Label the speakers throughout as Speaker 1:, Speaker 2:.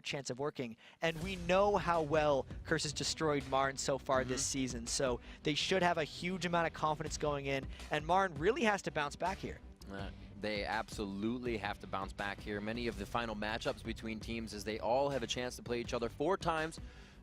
Speaker 1: chance of working. And we know how well Curse has destroyed MRN so far this season, so they should have a huge amount of confidence going in, and MRN really has to bounce back here.
Speaker 2: They absolutely have to bounce back here. Many of the final matchups between teams is they all have a chance to play each other 4 times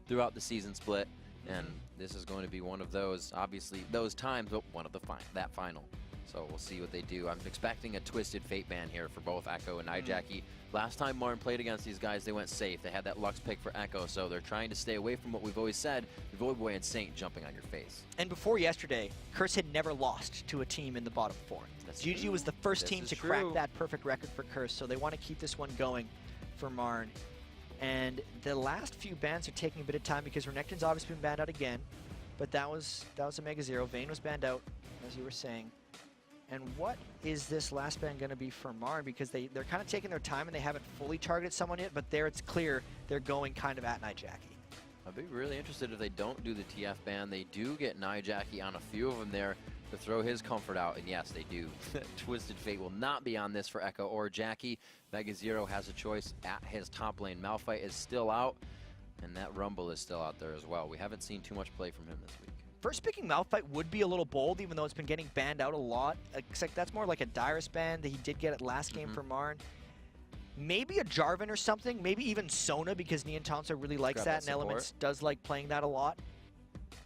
Speaker 2: throughout the season split, and this is going to be one of those, obviously, those times, but one of the that final. So we'll see what they do. I'm expecting a Twisted Fate ban here for both Echo and Nijaki. Last time MRN played against these guys, they went safe. They had that Lux pick for Echo, so they're trying to stay away from what we've always said, Voidboy and Saint jumping on your face.
Speaker 1: And before yesterday, Curse had never lost to a team in the bottom 4. GG was the first team to crack that perfect record for Curse, so they want to keep this one going for MRN. And the last few bans are taking a bit of time because Renekton's obviously been banned out again, but that was a Mega Zero. Vayne was banned out, as you were saying. And what is this last ban going to be for MRN? Because they're kind of taking their time and they haven't fully targeted someone yet, but there it's clear they're going kind of at Nijaki.
Speaker 2: I'd be really interested if they don't do the TF ban. They do get Nijaki on a few of them there to throw his comfort out, and yes, they do. Twisted Fate will not be on this for Echo or Jackie. Mega Zero has a choice at his top lane. Malphite is still out, and that Rumble is still out there as well. We haven't seen too much play from him this week.
Speaker 1: First picking Malphite would be a little bold, even though it's been getting banned out a lot. Except that's more like a Dyrus ban that he did get at last game for MRN. Maybe a Jarvan or something, maybe even Sona, because Niantonso really likes that, and Elements does like playing that a lot,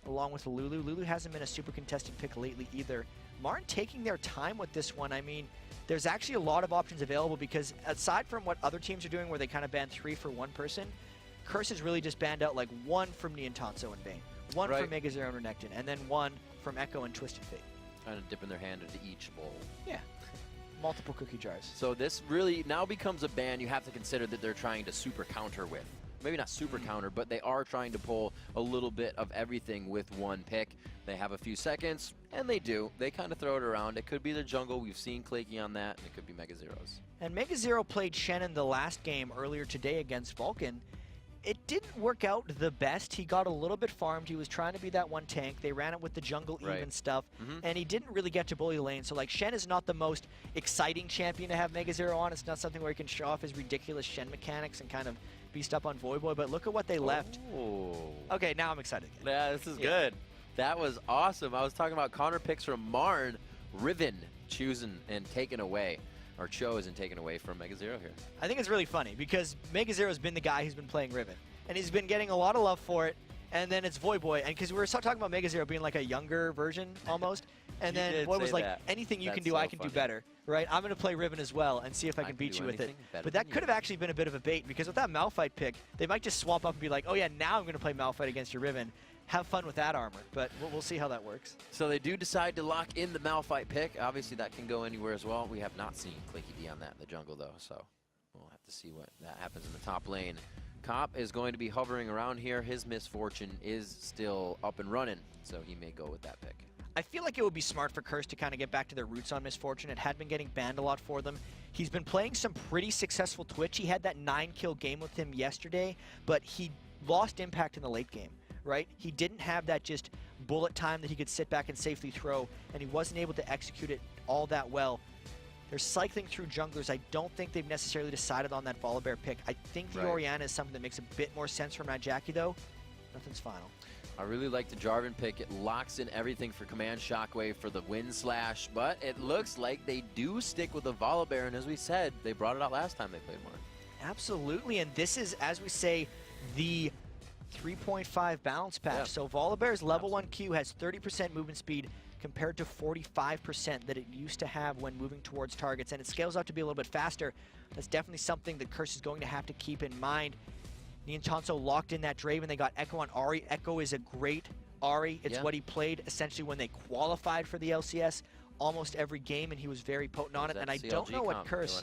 Speaker 1: along with Lulu. Lulu hasn't been a super contested pick lately either. MRN taking their time with this one. I mean, there's actually a lot of options available because aside from what other teams are doing where they kind of ban 3 for one person, Curse has really just banned out like 1 from Niantonso and Vayne. 1 from Mega Zero and Renekton, and then 1 from Echo and Twisted Fate.
Speaker 2: Kind of dipping their hand into each bowl.
Speaker 1: Yeah. Multiple cookie jars.
Speaker 2: So this really now becomes a ban you have to consider that they're trying to super counter with. Maybe not super counter, but they are trying to pull a little bit of everything with 1 pick. They have a few seconds, and they do. They kind of throw it around. It could be the jungle. We've seen Claky on that, and it could be Mega Zeros.
Speaker 1: And Mega Zero played Shannon the last game earlier today against Vulcan. It didn't work out the best. He got a little bit farmed. He was trying to be that one tank. They ran it with the jungle even stuff, and he didn't really get to bully the lane. So like Shen is not the most exciting champion to have Mega Zero on. It's not something where he can show off his ridiculous Shen mechanics and kind of beast up on Voidboy, but look at what they left. Okay, now I'm excited again.
Speaker 2: Yeah, this is good. That was awesome. I was talking about counter picks from MRN, Riven choosing and taken away. Or chose and taken away from Mega Zero here.
Speaker 1: I think it's really funny because Mega Zero's been the guy who's been playing Riven, and he's been getting a lot of love for it, and then it's Voidboy, and because we were talking about Mega Zero being like a younger version almost, and then Void was like, anything you can do, I can do better, right? I'm going to play Riven as well and see if I can beat you with it. But that could have actually been a bit of a bait because with that Malphite pick, they might just swap up and be like, oh yeah, now I'm going to play Malphite against your Riven. Have fun with that armor, but we'll see how that works.
Speaker 2: So they do decide to lock in the Malphite pick. Obviously, that can go anywhere as well. We have not seen Claky D on that in the jungle, though, so we'll have to see what that happens in the top lane. Cop is going to be hovering around here. His Misfortune is still up and running, so he may go with that pick.
Speaker 1: I feel like it would be smart for Curse to kind of get back to their roots on Misfortune. It had been getting banned a lot for them. He's been playing some pretty successful Twitch. He had that 9-kill game with him yesterday, but he lost impact in the late game. Right? He didn't have that just bullet time that he could sit back and safely throw, and he wasn't able to execute it all that well. They're cycling through junglers. I don't think they've necessarily decided on that Volibear pick. I think the Orianna is something that makes a bit more sense for Nijaki, though. Nothing's final.
Speaker 2: I really like the Jarvan pick. It locks in everything for Command Shockwave for the Wind Slash, but it looks like they do stick with the Volibear, and as we said, they brought it out last time they played one.
Speaker 1: Absolutely, and this is, as we say, the 3.5 balance patch. So Volibear's level 1 Q has 30% movement speed compared to 45% that it used to have when moving towards targets, and it scales out to be a little bit faster. That's definitely something that Curse is going to have to keep in mind. Niantonso locked in that Draven. They got Echo on Ahri. Echo is a great Ahri. It's what he played essentially when they qualified for the LCS almost every game, and he was very potent on it. And I don't know what Curse...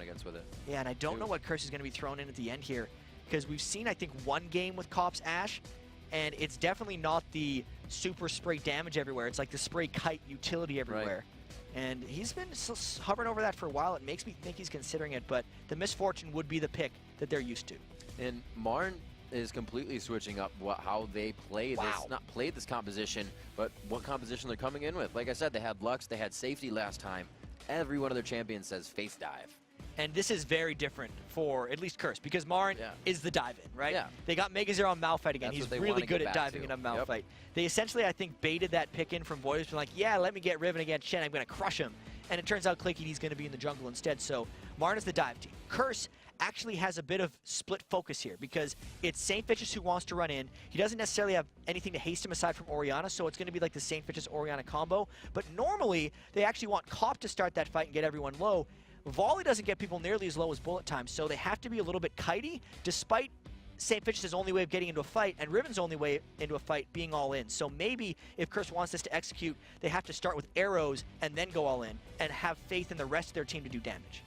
Speaker 1: and I don't know what Curse is going to be thrown in at the end here. Because we've seen, I think, 1 game with Cop's Ashe, and it's definitely not the super spray damage everywhere. It's like the spray kite utility everywhere. And he's been hovering over that for a while. It makes me think he's considering it, but the Misfortune would be the pick that they're used to.
Speaker 2: And MRN is completely switching up how they play this. Not played this composition, but what composition they're coming in with. Like I said, they had Lux, they had safety last time. Every one of their champions says face dive.
Speaker 1: And this is very different for at least Curse, because MRN is the dive-in, right?
Speaker 2: Yeah.
Speaker 1: They got Mega Zero on Malphite again. He's really good at diving in on Malphite. They essentially, I think, baited that pick in from Voiders, been like, yeah, let me get Riven against Shen. I'm going to crush him. And it turns out Clicky D's going to be in the jungle instead. So MRN is the dive team. Curse actually has a bit of split focus here, because it's St. Vicious who wants to run in. He doesn't necessarily have anything to haste him aside from Orianna, so it's going to be like the St. Vicious Orianna combo. But normally, they actually want Cop to start that fight and get everyone low. Volley doesn't get people nearly as low as bullet time, so they have to be a little bit kitey, despite St. Vicious' only way of getting into a fight and Riven's only way into a fight being all in. So maybe if Curse wants this to execute, they have to start with arrows and then go all in and have faith in the rest of their team to do damage.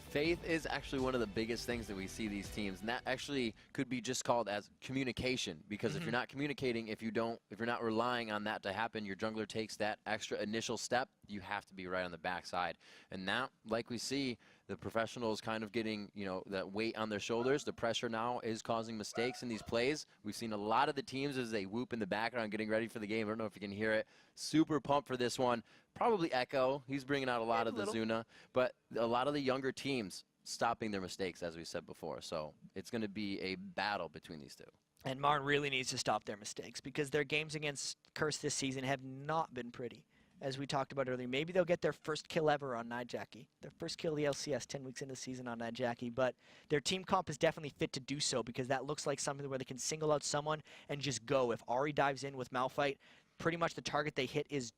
Speaker 2: Faith is actually one of the biggest things that we see these teams, and that actually could be just called as communication, because if you're not communicating, if you're not relying on that to happen, your jungler takes that extra initial step, you have to be right on the backside. And now, like we see, the professionals kind of getting, you know, that weight on their shoulders. The pressure now is causing mistakes in these plays. We've seen a lot of the teams as they whoop in the background getting ready for the game. I don't know if you can hear it. Super pumped for this one. Probably Echo. He's bringing out a lot of the Zuna. But a lot of the younger teams stopping their mistakes, as we said before. So it's going to be a battle between these two.
Speaker 1: And MRN really needs to stop their mistakes, because their games against Curse this season have not been pretty. As we talked about earlier, maybe they'll get their first kill ever on Nijaki. Their first kill of the LCS 10 weeks into the season on Nijaki. But their team comp is definitely fit to do so, because that looks like something where they can single out someone and just go. If Ahri dives in with Malphite, pretty much the target they hit is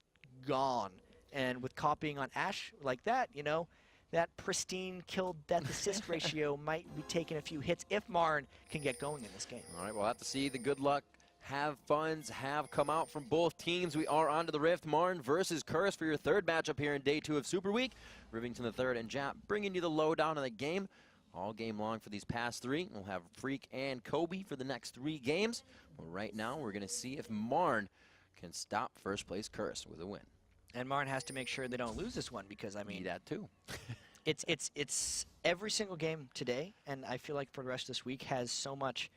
Speaker 1: gone. And with Cop being on Ashe like that, you know, that pristine kill-death assist ratio might be taking a few hits if MRN can get going in this game.
Speaker 2: All right, we'll have to see. The good luck have funds have come out from both teams. We are on to the Rift. MRN versus Curse for your third matchup here in day 2 of Super Week. Rivington the third and Jap bringing you the lowdown of the game all game long for these past 3. We'll have Freak and Kobe for the next 3 games. Well, right now we're going to see if MRN can stop first place Curse with a win.
Speaker 1: And MRN has to make sure they don't lose this one, because, I mean,
Speaker 2: that too.
Speaker 1: it's every single game today, and I feel like for the rest of this week has so much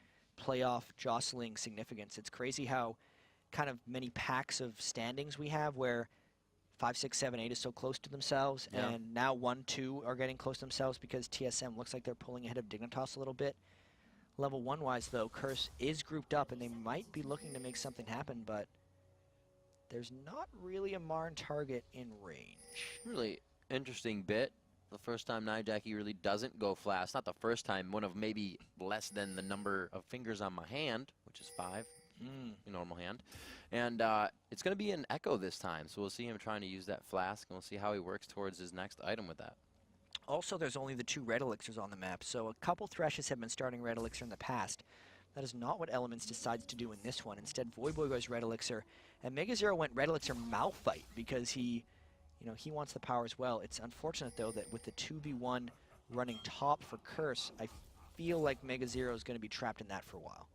Speaker 1: playoff jostling significance. It's crazy how kind of many packs of standings we have, where 5, 6, 7, 8 is so close to themselves, and now 1, 2 are getting close to themselves because TSM looks like they're pulling ahead of Dignitas a little bit. Level 1 wise though, Curse is grouped up and they might be looking to make something happen, but there's not really a MRN target in range.
Speaker 2: Really interesting bit. The first time Nijaki really doesn't go flash. Not the first time, one of maybe less than the number of fingers on my hand, which is 5, normal hand. And it's going to be an Echo this time, so we'll see him trying to use that flask, and we'll see how he works towards his next item with that.
Speaker 1: Also, there's only the 2 red elixirs on the map, so a couple Threshes have been starting red elixir in the past. That is not what Elements decides to do in this one. Instead, Voidboy goes red elixir, and Mega Zero went red elixir Malphite because he wants the power as well. It's unfortunate, though, that with the 2v1 running top for Curse, I feel like Mega Zero is going to be trapped in that for a while.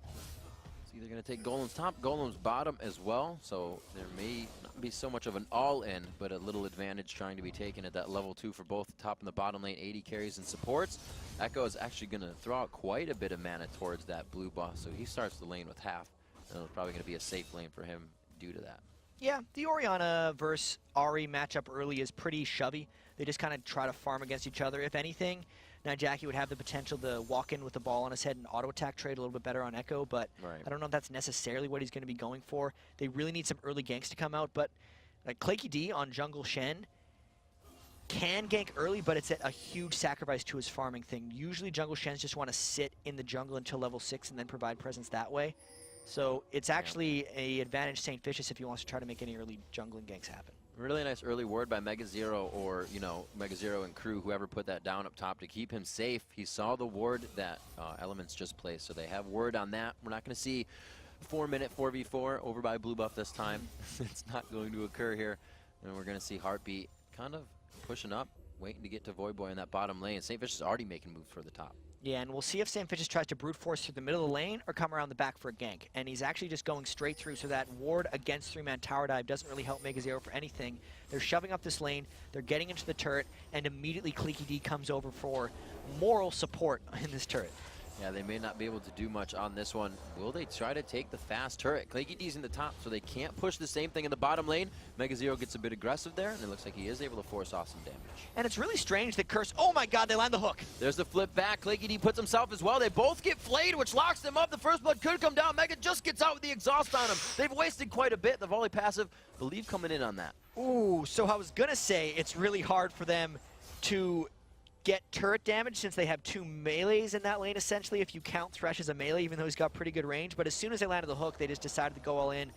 Speaker 2: It's either going to take Golem's top, Golem's bottom as well, so there may not be so much of an all-in, but a little advantage trying to be taken at that level 2 for both the top and the bottom lane, 80 carries and supports. Echo is actually going to throw out quite a bit of mana towards that blue buff, so he starts the lane with half, and it's probably going to be a safe lane for him due to that.
Speaker 1: Yeah, the Orianna versus Ahri matchup early is pretty shovey. They just kind of try to farm against each other. If anything, Nijaki would have the potential to walk in with the ball on his head and auto-attack trade a little bit better on Echo, but I don't know if that's necessarily what he's going to be going for. They really need some early ganks to come out, but like Clicky D on Jungle Shen can gank early, but it's a huge sacrifice to his farming thing. Usually Jungle Shens just want to sit in the jungle until level 6 and then provide presence that way. So it's actually an advantage St. Vicious if he wants to try to make any early jungling ganks happen.
Speaker 2: Really nice early ward by Mega Zero, or, Mega Zero and crew, whoever put that down up top to keep him safe. He saw the ward that Elements just placed, so they have word on that. We're not going to see 4-minute 4v4 over by blue buff this time. It's not going to occur here. And we're going to see Heartbeat kind of pushing up, waiting to get to Voidboy in that bottom lane. St. Vicious is already making moves for the top.
Speaker 1: Yeah, and we'll see if St. Vicious tries to brute force through the middle of the lane or come around the back for a gank. And he's actually just going straight through, so that ward against 3-man tower dive doesn't really help Mega Zero for anything. They're shoving up this lane, they're getting into the turret, and immediately Clicky D comes over for moral support in this turret.
Speaker 2: Yeah, they may not be able to do much on this one. Will they try to take the fast turret? Claky D's in the top, so they can't push the same thing in the bottom lane. Mega Zero gets a bit aggressive there, and it looks like he is able to force off some damage.
Speaker 1: And it's really strange that Curse, oh my god, they land the hook.
Speaker 2: There's the flip back. Claky D puts himself as well. They both get flayed, which locks them up. The first blood could come down. Mega just gets out with the exhaust on him. They've wasted quite a bit. The volley passive, believe coming in on that.
Speaker 1: Ooh, so I was gonna say it's really hard for them to get turret damage since they have 2 melees in that lane, essentially, if you count Thresh as a melee, even though he's got pretty good range. But as soon as they landed the hook, they just decided to go all in.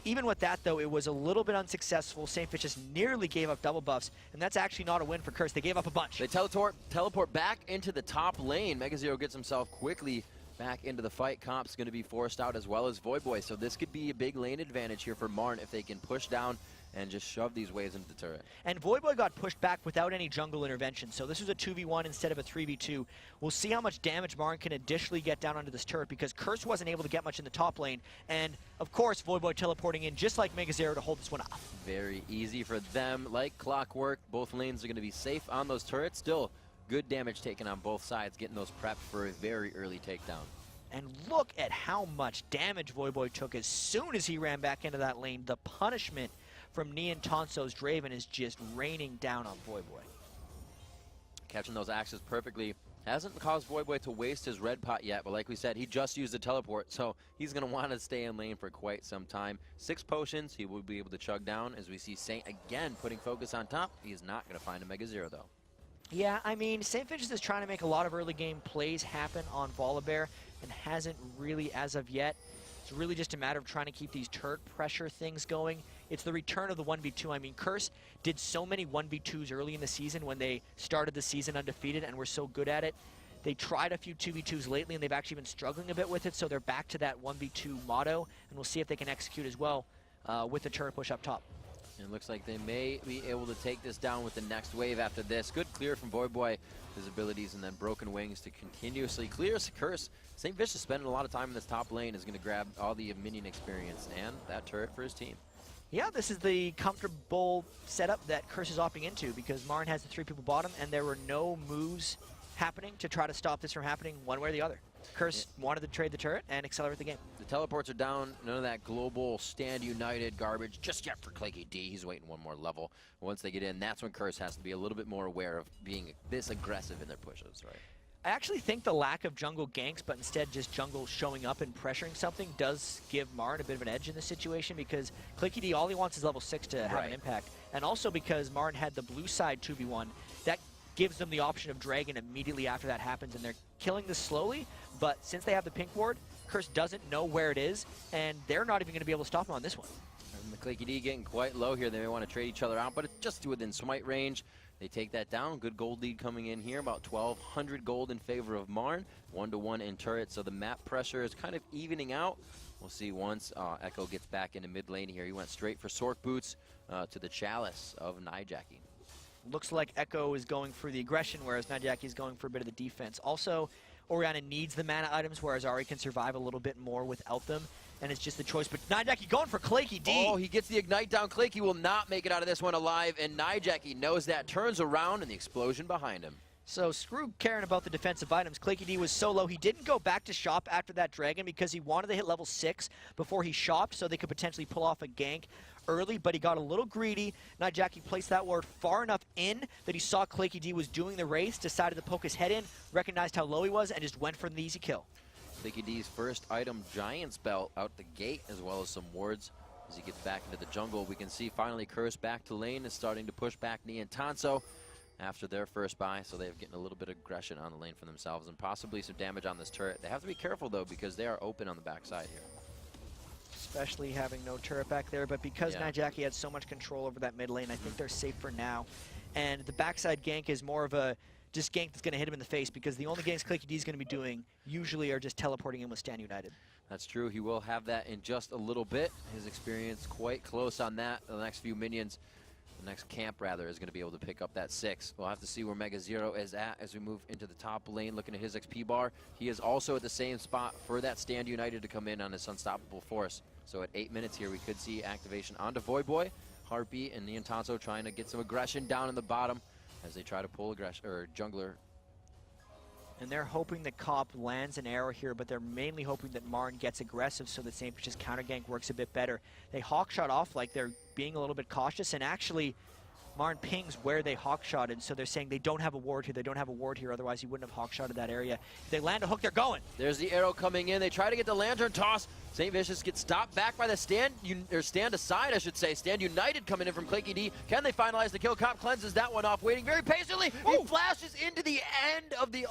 Speaker 1: Even with that, though, it was a little bit unsuccessful. Saintfish just nearly gave up double buffs, and that's actually not a win for Curse. They gave up a bunch.
Speaker 2: They teleport back into the top lane. Mega Zero gets himself quickly back into the fight. Comp's going to be forced out as well as Voidboy, so this could be a big lane advantage here for MRN if they can push down and just shove these waves into the turret.
Speaker 1: And Voidboy got pushed back without any jungle intervention, so this was a 2v1 instead of a 3v2. We'll see how much damage MRN can additionally get down onto this turret, because Curse wasn't able to get much in the top lane, and of course Voidboy teleporting in just like Mega Zero to hold this one off.
Speaker 2: Very easy for them, like clockwork. Both lanes are going to be safe on those turrets. Still, good damage taken on both sides, getting those prepped for a very early takedown.
Speaker 1: And look at how much damage Voidboy took as soon as he ran back into that lane. The punishment from Neon Tonso's Draven is just raining down on Voidboy.
Speaker 2: Catching those axes perfectly. Hasn't caused Voidboy to waste his red pot yet, but like we said, he just used the teleport, so he's going to want to stay in lane for quite some time. 6 potions he will be able to chug down, as we see Saint again putting focus on top. He's not going to find a Mega Zero, though.
Speaker 1: Yeah, I mean, Saintfish is just trying to make a lot of early game plays happen on Volibear, and hasn't really as of yet. It's really just a matter of trying to keep these turret pressure things going. It's the return of the 1v2. I mean, Curse did so many 1v2s early in the season when they started the season undefeated and were so good at it. They tried a few 2v2s lately, and they've actually been struggling a bit with it, so they're back to that 1v2 motto, and we'll see if they can execute as well with the turret push up top.
Speaker 2: And it looks like they may be able to take this down with the next wave after this. Good clear from Voidboy, his abilities, and then Broken Wings to continuously clear Curse. Saintfish is spending a lot of time in this top lane, is going to grab all the minion experience and that turret for his team.
Speaker 1: Yeah, this is the comfortable setup that Curse is opting into, because MRN has the 3 people bottom, and there were no moves happening to try to stop this from happening one way or the other. Curse wanted to trade the turret and accelerate the game.
Speaker 2: The teleports are down. None of that global stand united garbage just yet for Claky D. He's waiting one more level. Once they get in, that's when Curse has to be a little bit more aware of being this aggressive in their pushes, right?
Speaker 1: I actually think the lack of jungle ganks, but instead just jungle showing up and pressuring something, does give MRN a bit of an edge in this situation, because Claky D, all he wants is level 6 to have an impact. And also because MRN had the blue side 2v1, that gives them the option of Dragon immediately after that happens, and they're killing this slowly, but since they have the pink ward, Curse doesn't know where it is, and they're not even going to be able to stop him on this one.
Speaker 2: And the Claky D getting quite low here. They may want to trade each other out, but it's just within smite range. They take that down. Good gold lead coming in here, about 1,200 gold in favor of MRN. 1-to-1 in turret, so the map pressure is kind of evening out. We'll see once Echo gets back into mid lane here. He went straight for Sork Boots to the Chalice of Nijaki.
Speaker 1: Looks like Echo is going for the aggression, whereas Nijaki is going for a bit of the defense. Also, Orianna needs the mana items, whereas Ahri can survive a little bit more without them, and it's just the choice. But Nijaki going for Claky D.
Speaker 2: Oh, he gets the ignite down. Claky will not make it out of this one alive, and Nijaki knows that, turns around, and the explosion behind him.
Speaker 1: So screw caring about the defensive items. Claky D was so low, he didn't go back to shop after that dragon because he wanted to hit level 6 before he shopped, so they could potentially pull off a gank early, but he got a little greedy. Nijaki placed that ward far enough in that he saw Claky D was doing the race, decided to poke his head in, recognized how low he was, and just went for the easy kill.
Speaker 2: Claky D's first item, Giant's Belt, out the gate, as well as some wards. As he gets back into the jungle, we can see finally Curse back to lane is starting to push back Neon Tonso after their first buy, so they're getting a little bit of aggression on the lane for themselves and possibly some damage on this turret. They have to be careful, though, because they are open on the backside here.
Speaker 1: Especially having no turret back there, but because Nijaki had so much control over that mid lane, I think they're safe for now. And the backside gank is more of a just gank that's going to hit him in the face, because the only ganks Claky D is going to be doing usually are just teleporting in with Stand United.
Speaker 2: That's true. He will have that in just a little bit. His experience quite close on that. The next few minions, the next camp rather, is going to be able to pick up that 6. We'll have to see where Mega Zero is at as we move into the top lane. Looking at his XP bar, he is also at the same spot for that Stand United to come in on his unstoppable force. So at 8 minutes here, we could see activation onto Voidboy. Heartbeat and Neon Tonso trying to get some aggression down in the bottom as they try to pull aggression or jungler
Speaker 1: And they're hoping that Cop lands an arrow here, but they're mainly hoping that MRN gets aggressive so that St. Patrick's counter gank works a bit better. They hawk shot off like they're being a little bit cautious, and actually MRN pings where they hawk shotted, so they're saying they don't have a ward here, they don't have a ward here, otherwise he wouldn't have hawk shotted that area. If they land a hook, they're going.
Speaker 2: There's the arrow coming in. They try to get the lantern toss. St. Vicious gets stopped back by the stand aside, I should say. Stand United coming in from Claky D. Can they finalize the kill? Cop cleanses that one off, waiting very patiently. He flashes into the end of the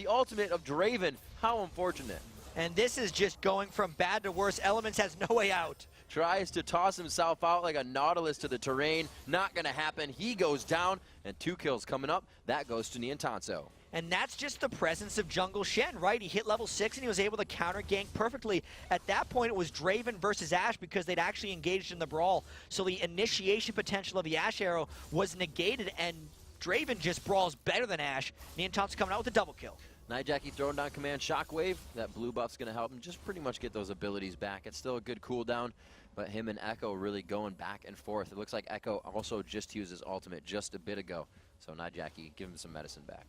Speaker 2: ultimate of Draven. How unfortunate.
Speaker 1: And this is just going from bad to worse. Elements has no way out.
Speaker 2: Tries to toss himself out like a Nautilus to the terrain. Not going to happen. He goes down, and 2 kills coming up. That goes to Niantanso.
Speaker 1: And that's just the presence of Jungle Shen, right? He hit level 6 and he was able to counter gank perfectly. At that point, it was Draven versus Ashe because they'd actually engaged in the brawl. So the initiation potential of the Ashe arrow was negated, and Draven just brawls better than Ashe. Niantanso coming out with a double kill.
Speaker 2: Nightjackie throwing down command Shockwave. That blue buff's going to help him just pretty much get those abilities back. It's still a good cooldown, but him and Echo really going back and forth. It looks like Echo also just used his ultimate just a bit ago. So Nightjackie, give him some medicine back.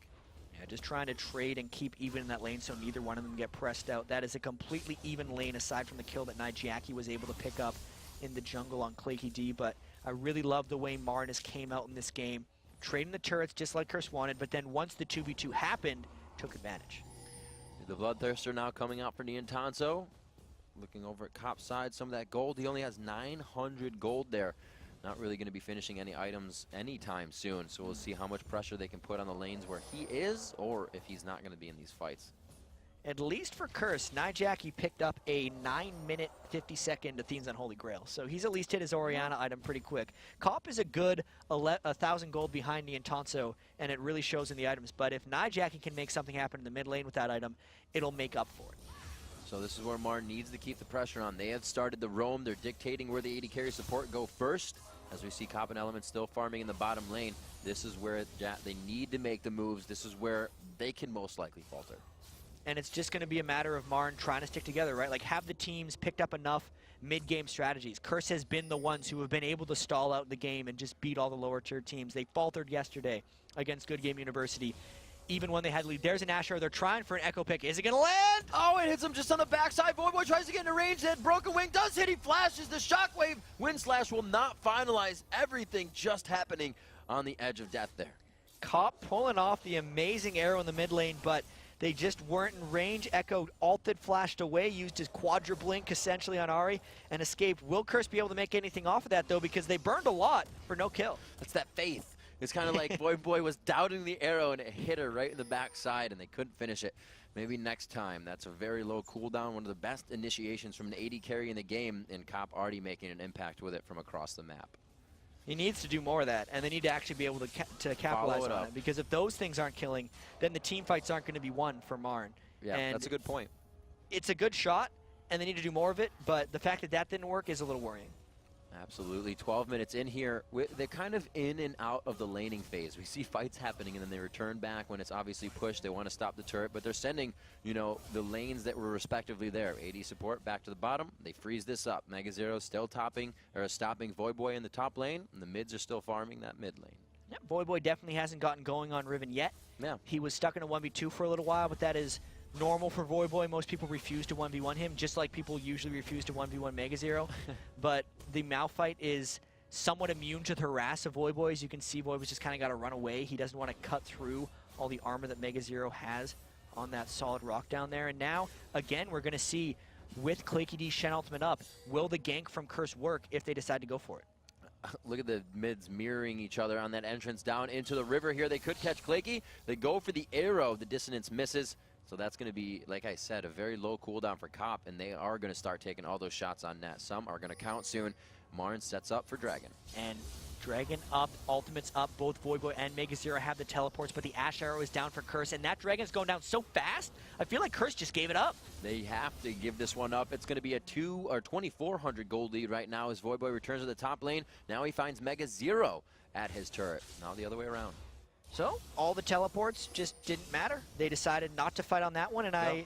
Speaker 1: Yeah, just trying to trade and keep even in that lane so neither one of them get pressed out. That is a completely even lane aside from the kill that Nightjackie was able to pick up in the jungle on Claky D. But I really love the way Marnus came out in this game, trading the turrets just like Curse wanted, but then once the 2v2 happened, took advantage.
Speaker 2: The Bloodthirster now coming out for Niantanso. Looking over at Cop's side, some of that gold. He only has 900 gold there. Not really going to be finishing any items anytime soon, so we'll see how much pressure they can put on the lanes where he is, or if he's not going to be in these fights.
Speaker 1: At least for Curse, Nightjackie picked up a 9-minute, 50-second Athene's Unholy Grail, so he's at least hit his Orianna item pretty quick. Cop is a good 1,000 gold behind Niantanso, and it really shows in the items, but if Nightjackie can make something happen in the mid lane with that item, it'll make up for it.
Speaker 2: So this is where Marn needs to keep the pressure on. They have started the roam. They're dictating where the AD carry support go first. As we see Cop and Element still farming in the bottom lane, this is where they need to make the moves. This is where they can most likely falter.
Speaker 1: And it's just going to be a matter of Marn trying to stick together, right? Like, have the teams picked up enough mid-game strategies. Curse has been the ones who have been able to stall out the game and just beat all the lower-tier teams. They faltered yesterday against Good Game University, even when they had lead. There's an Ashe arrow. They're trying for an Echo pick. Is it going to land?
Speaker 2: Oh, it hits him just on the backside. Voidboy tries to get into range. That Broken Wing does hit. He flashes. The Shockwave Wind Slash will not finalize. Everything just happening on the edge of death there.
Speaker 1: Cop pulling off the amazing arrow in the mid lane, but they just weren't in range. Echo ulted, flashed away, used his Quadra Blink essentially on Ahri, and escaped. Will Curse be able to make anything off of that, though, because they burned a lot for no kill?
Speaker 2: That's that faith. It's kind of like Voidboy was doubting the arrow, and it hit her right in the backside, and they couldn't finish it. Maybe next time. That's a very low cooldown, one of the best initiations from an AD carry in the game, and Cop already making an impact with it from across the map.
Speaker 1: He needs to do more of that, and they need to actually be able to capitalize on it. Because if those things aren't killing, then the team fights aren't going to be won for Marn.
Speaker 2: Yeah, and that's a good point.
Speaker 1: It's a good shot, and they need to do more of it, but the fact that that didn't work is a little worrying.
Speaker 2: Absolutely. 12 minutes in here. They're kind of in and out of the laning phase. We see fights happening, and then they return back when it's obviously pushed. They want to stop the turret, but they're sending, you know, the lanes that were respectively there. AD support back to the bottom. They freeze this up. Mega Zero still stopping Voidboy in the top lane, and the mids are still farming that mid lane.
Speaker 1: Yeah, Voidboy definitely hasn't gotten going on Riven yet.
Speaker 2: Yeah.
Speaker 1: He was stuck in a 1v2 for a little while, but that is normal for Voidboy. Most people refuse to 1v1 him, just like people usually refuse to 1v1 Mega Zero. But the Malphite is somewhat immune to the harass of Voidboy. As you can see, Voidboy's just kind of got to run away. He doesn't want to cut through all the armor that Mega Zero has on that solid rock down there. And now, again, we're going to see, with Claky D Shen ultimate up, will the gank from Curse work if they decide to go for it?
Speaker 2: Look at the mids mirroring each other on that entrance down into the river here. They could catch Claky. They go for the arrow. The dissonance misses. So that's going to be, like I said, a very low cooldown for Cop, and they are going to start taking all those shots on net. Some are going to count soon. Marn sets up for Dragon.
Speaker 1: And Dragon up, ultimates up. Both Voidboy and Mega Zero have the teleports, but the Ashe arrow is down for Curse, and that Dragon's going down so fast, I feel like Curse just gave it up.
Speaker 2: They have to give this one up. It's going to be a 2,400 gold lead right now as Voidboy returns to the top lane. Now he finds Mega Zero at his turret. Now the other way around.
Speaker 1: So, all the teleports just didn't matter. They decided not to fight on that one, and I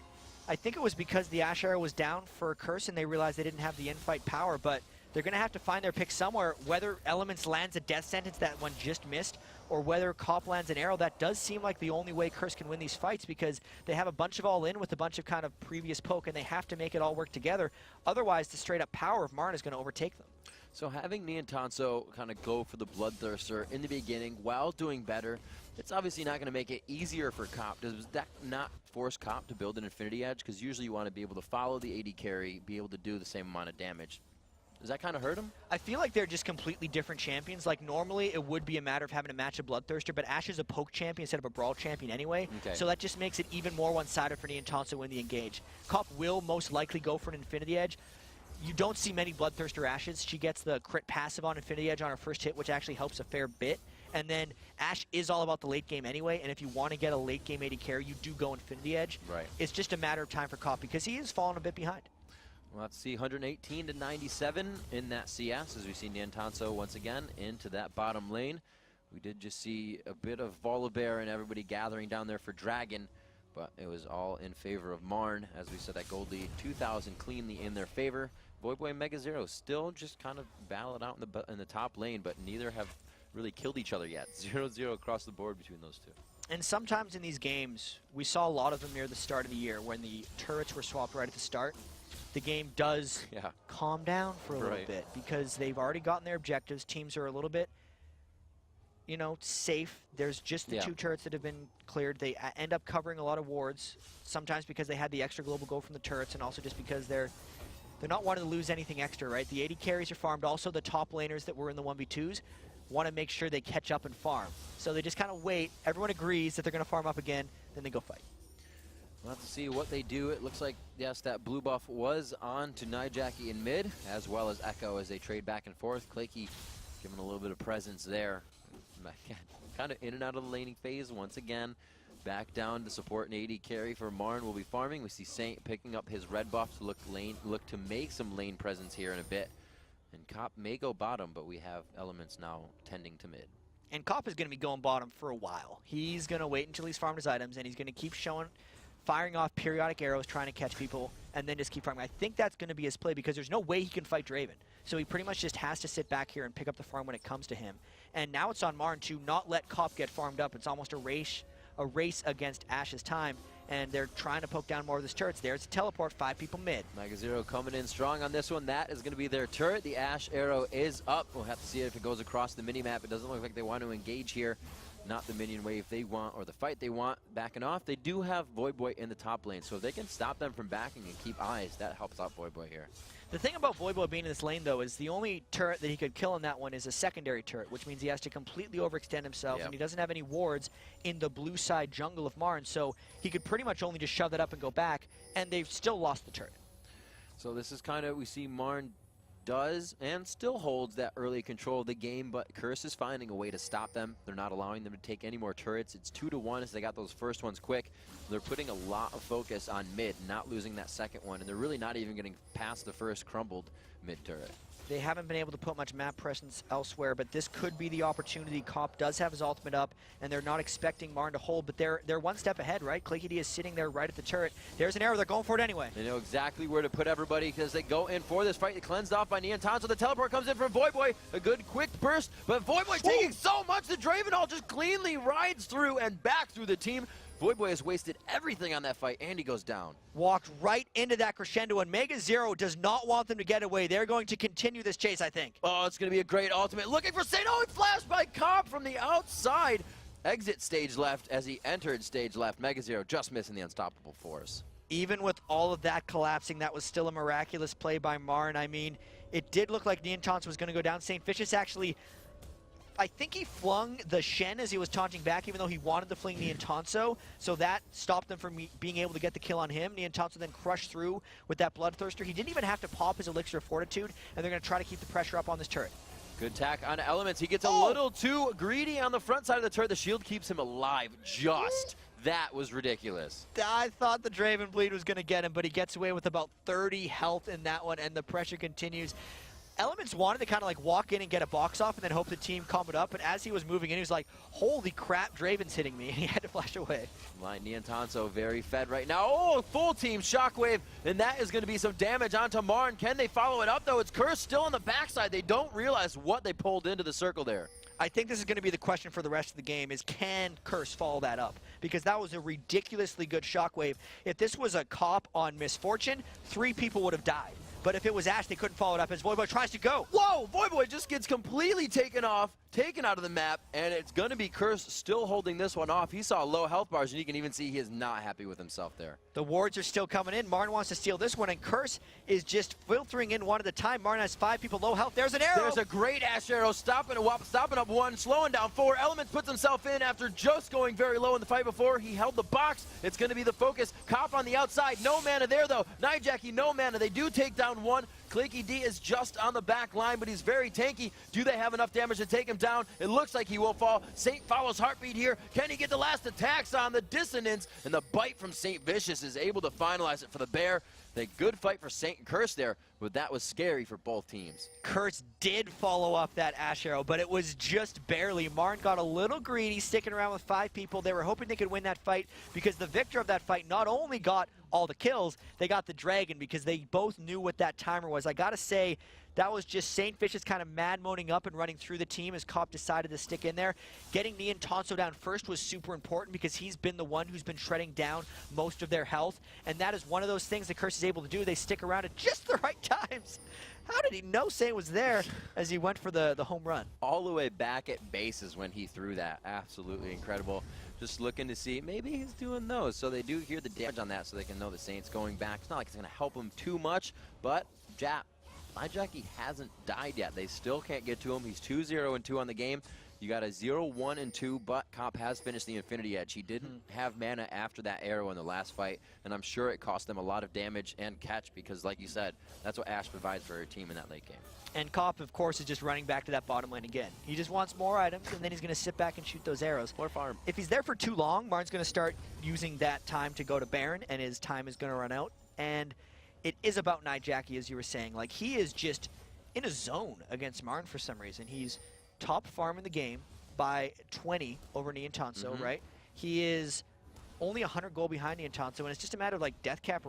Speaker 1: think it was because the Ashe arrow was down for Curse and they realized they didn't have the in-fight power, but they're going to have to find their pick somewhere, whether Elements lands a death sentence that one just missed, or whether Cop lands an arrow, that does seem like the only way Curse can win these fights, because they have a bunch of all-in with a bunch of kind of previous poke, and they have to make it all work together. Otherwise, the straight-up power of MRN is going to overtake them.
Speaker 2: So having Niantanso kind of go for the Bloodthirster in the beginning while doing better, it's obviously not going to make it easier for Cop. Does that not force Cop to build an Infinity Edge? Because usually you want to be able to follow the AD carry, be able to do the same amount of damage. Does that kind of hurt him? I
Speaker 1: feel like they're just completely different champions. Like, normally it would be a matter of having to match a Bloodthirster, but Ashe is a poke champion instead of a brawl champion anyway.
Speaker 2: Okay.
Speaker 1: So that just makes it even more one-sided for Niantanso in the engage. Cop will most likely go for an Infinity Edge. You don't see many Bloodthirster Ashes. She gets the crit passive on Infinity Edge on her first hit, which actually helps a fair bit. And then Ashe is all about the late game anyway, and if you want to get a late game AD carry, you do go Infinity Edge.
Speaker 2: Right.
Speaker 1: It's just a matter of time for Cop, because he is falling a bit behind.
Speaker 2: Well, let's see, 118 to 97 in that CS, as we see Niantanso once again into that bottom lane. We did just see a bit of Volibear and everybody gathering down there for Dragon, but it was all in favor of MRN. As we said, that gold lead, 2,000 cleanly in their favor. Voidboy and Mega Zero still just kind of battled out in the top lane, but neither have really killed each other yet. 0-0 across the board between those two.
Speaker 1: And sometimes in these games, we saw a lot of them near the start of the year when the turrets were swapped right at the start. The game does calm down for a little bit, because they've already gotten their objectives. Teams are a little bit, you know, safe. There's just the 2 turrets that have been cleared. They end up covering a lot of wards, sometimes because they had the extra global go from the turrets, and also just because they're not wanting to lose anything extra, right? The AD carries are farmed. Also, the top laners that were in the 1v2s want to make sure they catch up and farm. So they just kind of wait. Everyone agrees that they're going to farm up again, then they go fight.
Speaker 2: We'll have to see what they do. It looks like, yes, that blue buff was on to Nijaki in mid, as well as Echo as they trade back and forth. Claky giving a little bit of presence there. Kind of in and out of the laning phase once again. Back down to support an AD carry for MRN will be farming. We see Saint picking up his red buff to look to make some lane presence here in a bit. And Cop may go bottom, but we have Elements now tending to mid.
Speaker 1: And Cop is going to be going bottom for a while. He's going to wait until he's farmed his items, and he's going to keep firing off periodic arrows, trying to catch people, and then just keep farming. I think that's going to be his play, because there's no way he can fight Draven. So he pretty much just has to sit back here and pick up the farm when it comes to him. And now it's on MRN to not let Cop get farmed up. It's almost a race against Ashe's time, and they're trying to poke down more of this turrets. There's a teleport, 5 people mid.
Speaker 2: Mega Zero coming in strong on this one. That is going to be their turret. The Ashe arrow is up. We'll have to see if it goes across the mini-map. It doesn't look like they want to engage here. Not the minion wave they want, or the fight they want backing off. They do have Voidboy in the top lane, so if they can stop them from backing and keep eyes, that helps out Voidboy here.
Speaker 1: The thing about Voidboy being in this lane, though, is the only turret that he could kill in that one is a secondary turret, which means he has to completely overextend himself, and he doesn't have any wards in the blue side jungle of MRN, so he could pretty much only just shove that up and go back, and they've still lost the turret.
Speaker 2: So this is kind of, we see MRN does and still holds that early control of the game, but Curse is finding a way to stop them. They're not allowing them to take any more turrets. It's 2-1 as they got those first ones quick. They're putting a lot of focus on mid, not losing that second one, and they're really not even getting past the first crumbled mid turret.
Speaker 1: They haven't been able to put much map presence elsewhere, but this could be the opportunity. Cop does have his ultimate up, and they're not expecting MRN to hold, but they're one step ahead, right? Claky is sitting there right at the turret. There's an arrow. They're going for it anyway.
Speaker 2: They know exactly where to put everybody because they go in for this fight. Cleansed off by Niantanso. The teleport comes in from Voidboy. A good quick burst, but Voidboy taking so much that Dravenall just cleanly rides through and back through the team. Voidboy has wasted everything on that fight, and he goes down.
Speaker 1: Walked right into that crescendo, and Mega Zero does not want them to get away. They're going to continue this chase, I think.
Speaker 2: Oh, it's going to be a great ultimate. Looking for Saint. Oh, flashed by Cop from the outside. Exit stage left as he entered stage left. Mega Zero just missing the unstoppable force.
Speaker 1: Even with all of that collapsing, that was still a miraculous play by MRN. I mean, it did look like Niantanso was going to go down. St. Vicious actually, I think he flung the Shen as he was taunting back, even though he wanted to fling Niantanso, so that stopped them from being able to get the kill on him. Niantanso then crushed through with that Bloodthirster. He didn't even have to pop his Elixir of Fortitude, and they're going to try to keep the pressure up on this turret.
Speaker 2: Good tack on Elements. He gets a little too greedy on the front side of the turret. The shield keeps him alive just. That was ridiculous.
Speaker 1: I thought the Draven Bleed was going to get him, but he gets away with about 30 health in that one, and the pressure continues. Elements wanted to kind of like walk in and get a box off and then hope the team calm it up, but as he was moving in, he was like, holy crap, Draven's hitting me, and he had to flash away.
Speaker 2: Line Niantanso very fed right now. Oh, full team Shockwave, and that is going to be some damage onto MRN. Can they follow it up, though? It's Curse still on the backside. They don't realize what they pulled into the circle there.
Speaker 1: I think this is going to be the question for the rest of the game is, can Curse follow that up? Because that was a ridiculously good shockwave. If this was a cop on Misfortune, 3 people would have died. But if it was Ash, they couldn't follow it up as Voyboy tries to go.
Speaker 2: Whoa, Voyboy just gets completely taken off, taken out of the map, and it's going to be Curse still holding this one off. He saw low health bars, and you can even see he is not happy with himself there.
Speaker 1: The wards are still coming in. Martin wants to steal this one, and Curse is just filtering in one at a time. Martin has 5 people low health. There's an arrow.
Speaker 2: There's a great Ash arrow, stopping up 1, slowing down 4. Elements puts himself in after just going very low in the fight before. He held the box. It's going to be the focus. Cop on the outside. No mana there, though. Nijackie, no mana. They do take down 1. Clicky D is just on the back line, but he's very tanky. Do they have enough damage to take him down? It looks like he will fall. Saint follows Heartbeat here. Can he get the last attacks on the dissonance? And the bite from Saint Vicious is able to finalize it for the Bear. A good fight for Saint and Curse there, but that was scary for both teams.
Speaker 1: Curse did follow up that Ash arrow, but it was just barely. Martin got a little greedy, sticking around with 5 people. They were hoping they could win that fight because the victor of that fight not only got all the kills, they got the dragon because they both knew what that timer was. I gotta say, that was just Saint Vicious kind of mad moaning up and running through the team as Cop decided to stick in there. Getting Neon Tonso down first was super important because he's been the one who's been shredding down most of their health, and that is one of those things that Curse is able to do. They stick around at just the right times. How did he know Saint was there as he went for the home run?
Speaker 2: All the way back at bases when he threw that. Absolutely incredible. Just looking to see, maybe he's doing those. So they do hear the damage on that so they can know the Saint's going back. It's not like it's going to help him too much, but Nijackie hasn't died yet. They still can't get to him. He's 2-0-2 on the game. You got a 0-1-2, but Cop has finished the Infinity Edge. He didn't have mana after that arrow in the last fight, and I'm sure it cost them a lot of damage and catch because, like you said, that's what Ash provides for her team in that late game.
Speaker 1: And Cop, of course, is just running back to that bottom lane again. He just wants more items, and then he's going to sit back and shoot those arrows.
Speaker 2: More farm.
Speaker 1: If he's there for too long, Martin's going to start using that time to go to Baron, and his time is going to run out. And it is about Nijackie, as you were saying. Like, he is just in a zone against Martin for some reason. He's top farm in the game by 20 over Neon Tonso, right? He is only 100 gold behind Neon Tonso, and it's just a matter of, like, Death Cap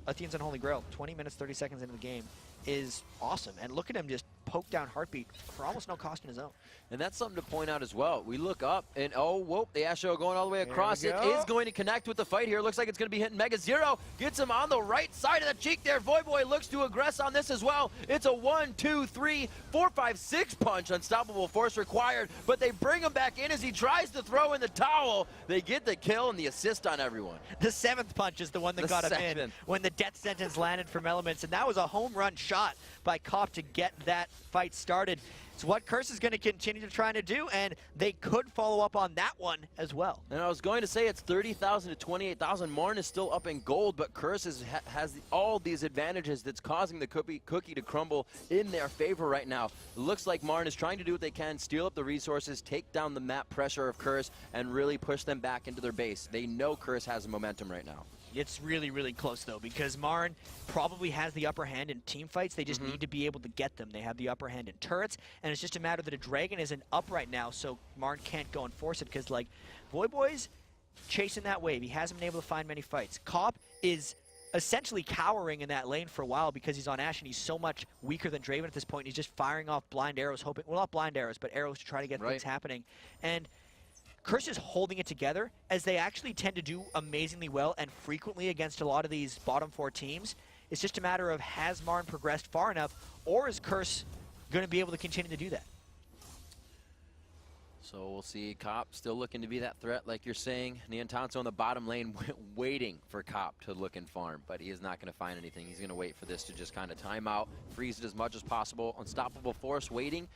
Speaker 1: Athene's Unholy Grail, 20 minutes, 30 seconds into the game, is awesome. And look at him just poke down Heartbeat for almost no cost in his own.
Speaker 2: And that's something to point out as well. We look up, and oh, whoop, the Asho going all the way across. It is going to connect with the fight here. Looks like it's going to be hitting Mega Zero. Gets him on the right side of the cheek there. Voyboy looks to aggress on this as well. It's a 1, 2, 3, 4, 5, 6 punch. Unstoppable force required, but they bring him back in as he tries to throw in the towel. They get the kill and the assist on everyone.
Speaker 1: The 7th punch is the one that got him in when the death sentence landed from Elements, and that was a home run shot by Cop to get that fight started. It's what Curse is going to continue to try to do, and they could follow up on that one as well.
Speaker 2: And I was going to say it's 30,000 to 28,000. Martin is still up in gold, but Curse has all these advantages that's causing the cookie to crumble in their favor right now. It looks like Martin is trying to do what they can, steal up the resources, take down the map pressure of Curse, and really push them back into their base. They know Curse has momentum right now.
Speaker 1: It's really, really close, though, because Marn probably has the upper hand in team fights. They just need to be able to get them. They have the upper hand in turrets, and it's just a matter that a dragon isn't up right now, so Marn can't go and force it, because, like, Voyboy's chasing that wave. He hasn't been able to find many fights. Cop is essentially cowering in that lane for a while because he's on Ash, and he's so much weaker than Draven at this point. He's just firing off blind arrows, hoping, well, not blind arrows, but arrows to try to get things happening. And Curse is holding it together, as they actually tend to do amazingly well and frequently against a lot of these bottom 4 teams. It's just a matter of, has Marn progressed far enough, or is Curse going to be able to continue to do that?
Speaker 2: So we'll see. Cop still looking to be that threat, like you're saying. Neon Tonso in the bottom lane waiting for Cop to look and farm, but he is not going to find anything. He's going to wait for this to just kind of time out, freeze it as much as possible. Unstoppable Force waiting.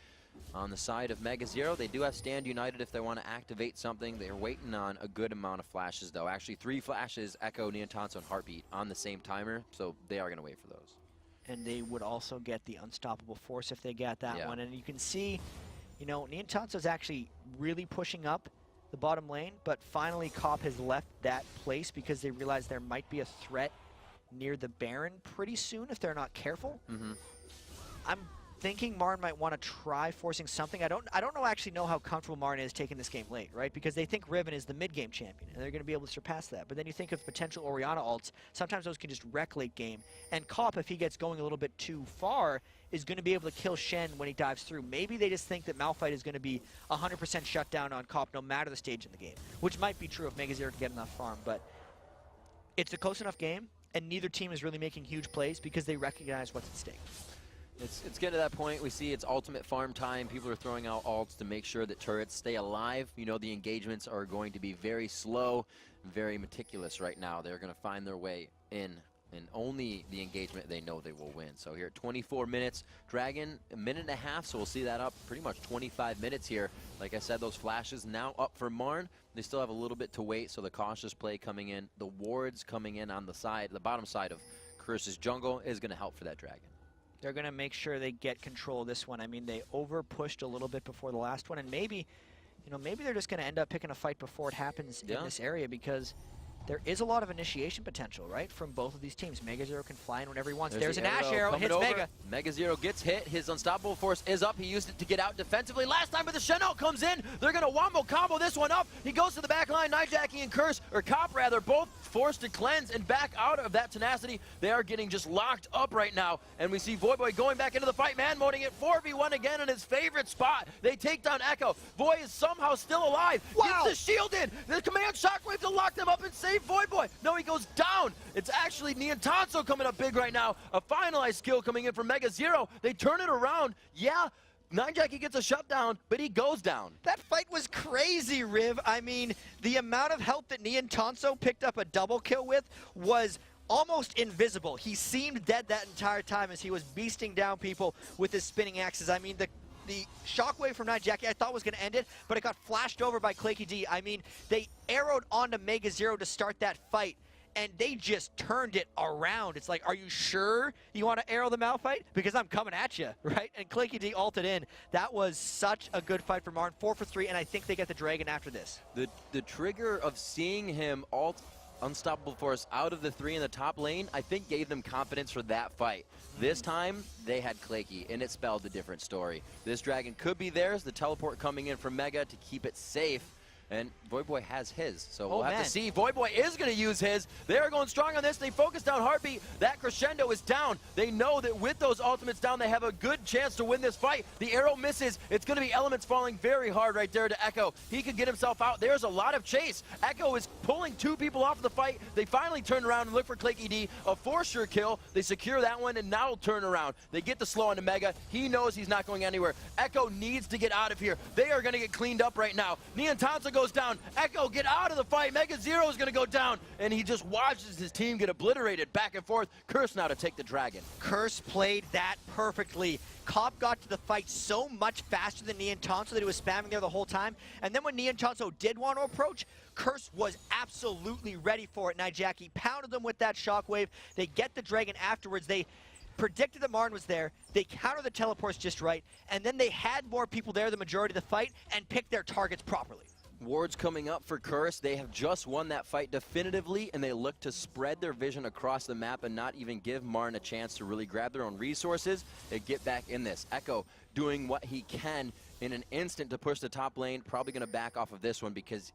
Speaker 2: On the side of Mega Zero, they do have Stand United if they want to activate something. They're waiting on a good amount of flashes, though. Actually, 3 flashes, Echo, Neon Tonso, and Heartbeat on the same timer, so they are going to wait for those.
Speaker 1: And they would also get the Unstoppable Force if they got that one. And you can see, you know, Neon Tonso's actually really pushing up the bottom lane, but finally Cop has left that place because they realize there might be a threat near the Baron pretty soon if they're not careful. I'm thinking Marn might want to try forcing something. I don't actually know how comfortable Marn is taking this game late, right? Because they think Riven is the mid-game champion, and they're going to be able to surpass that. But then you think of potential Orianna ults. Sometimes those can just wreck late game. And Cop, if he gets going a little bit too far, is going to be able to kill Shen when he dives through. Maybe they just think that Malphite is going to be 100% shut down on Cop no matter the stage in the game, which might be true if MegaZero can get enough farm. But it's a close enough game, and neither team is really making huge plays because they recognize what's at stake.
Speaker 2: It's getting to that point. We see it's ultimate farm time. People are throwing out ults to make sure that turrets stay alive. You know, the engagements are going to be very slow, very meticulous right now. They're going to find their way in, and only the engagement they know they will win. So here at 24 minutes, Dragon, a minute and a half, so we'll see that up pretty much 25 minutes here. Like I said, those flashes now up for Marn. They still have a little bit to wait, so the cautious play coming in. The wards coming in on the side, the bottom side of Curse's jungle is going to help for that Dragon.
Speaker 1: They're going to make sure they get control of this one. I mean, they over-pushed a little bit before the last one, and maybe, you know, maybe they're just going to end up picking a fight before it happens in this area, because there is a lot of initiation potential, right, from both of these teams. MegaZero can fly in whenever he wants. There's an Ash arrow, hits Mega.
Speaker 2: MegaZero gets hit. His unstoppable force is up. He used it to get out defensively. Last time, but the Shen ult comes in. They're going to wombo combo this one up. He goes to the back line. Nijaki and Curse, or Cop rather, both forced to cleanse and back out of that tenacity. They are getting just locked up right now. And we see Voyboy going back into the fight, man-moding it 4v1 again in his favorite spot. They take down Echo. Voy is somehow still alive.
Speaker 1: Wow.
Speaker 2: Gets the shield in. The command shockwave to lock them up and save Voyboy. No, he goes down. It's actually Niantanso coming up big right now. A finalized skill coming in from MegaZero. They turn it around. Yeah, Nijaki gets a shutdown, but he goes down.
Speaker 1: That fight was crazy, Riv. I mean, the amount of help that Niantanso picked up a double kill with was almost invisible. He seemed dead that entire time as he was beasting down people with his spinning axes. I mean, the shockwave from Nijaki I thought was going to end it, but it got flashed over by Claky D. I mean, they arrowed onto MegaZero to start that fight, and they just turned it around. It's like, are you sure you want to arrow the Malphite? Because I'm coming at you, right? And Claky D ulted in. That was such a good fight for Marn. 4 for 3, and I think they get the Dragon after this.
Speaker 2: The trigger of seeing him ult Unstoppable Force out of the 3 in the top lane, I think gave them confidence for that fight. This time, they had Claky, and it spelled a different story. This Dragon could be theirs, the teleport coming in from Mega to keep it safe. And Voyboy has his, so we'll have to see. Voyboy is going to use his. They are going strong on this. They focus down Heartbeat. That crescendo is down. They know that with those ultimates down, they have a good chance to win this fight. The arrow misses. It's going to be Elements falling very hard right there to Echo. He could get himself out. There's a lot of chase. Echo is pulling 2 people off of the fight. They finally turn around and look for Claky D. A for-sure kill. They secure that one, and now turn around. They get the slow on to Mega. He knows he's not going anywhere. Echo needs to get out of here. They are going to get cleaned up right now. Niantansa goes down. Echo, get out of the fight. MegaZero is going to go down, and he just watches his team get obliterated back and forth. Curse now to take the Dragon.
Speaker 1: Curse played that perfectly. Cop got to the fight so much faster than Niantanso that he was spamming there the whole time. And then when Niantanso did want to approach, Curse was absolutely ready for it. Nijaki pounded them with that shockwave. They get the Dragon afterwards. They predicted that Marn was there. They countered the teleports just right. And then they had more people there the majority of the fight and picked their targets properly.
Speaker 2: Wards coming up for Curse. They have just won that fight definitively, and they look to spread their vision across the map and not even give Marn a chance to really grab their own resources and get back in this. Echo doing what he can in an instant to push the top lane. Probably going to back off of this one because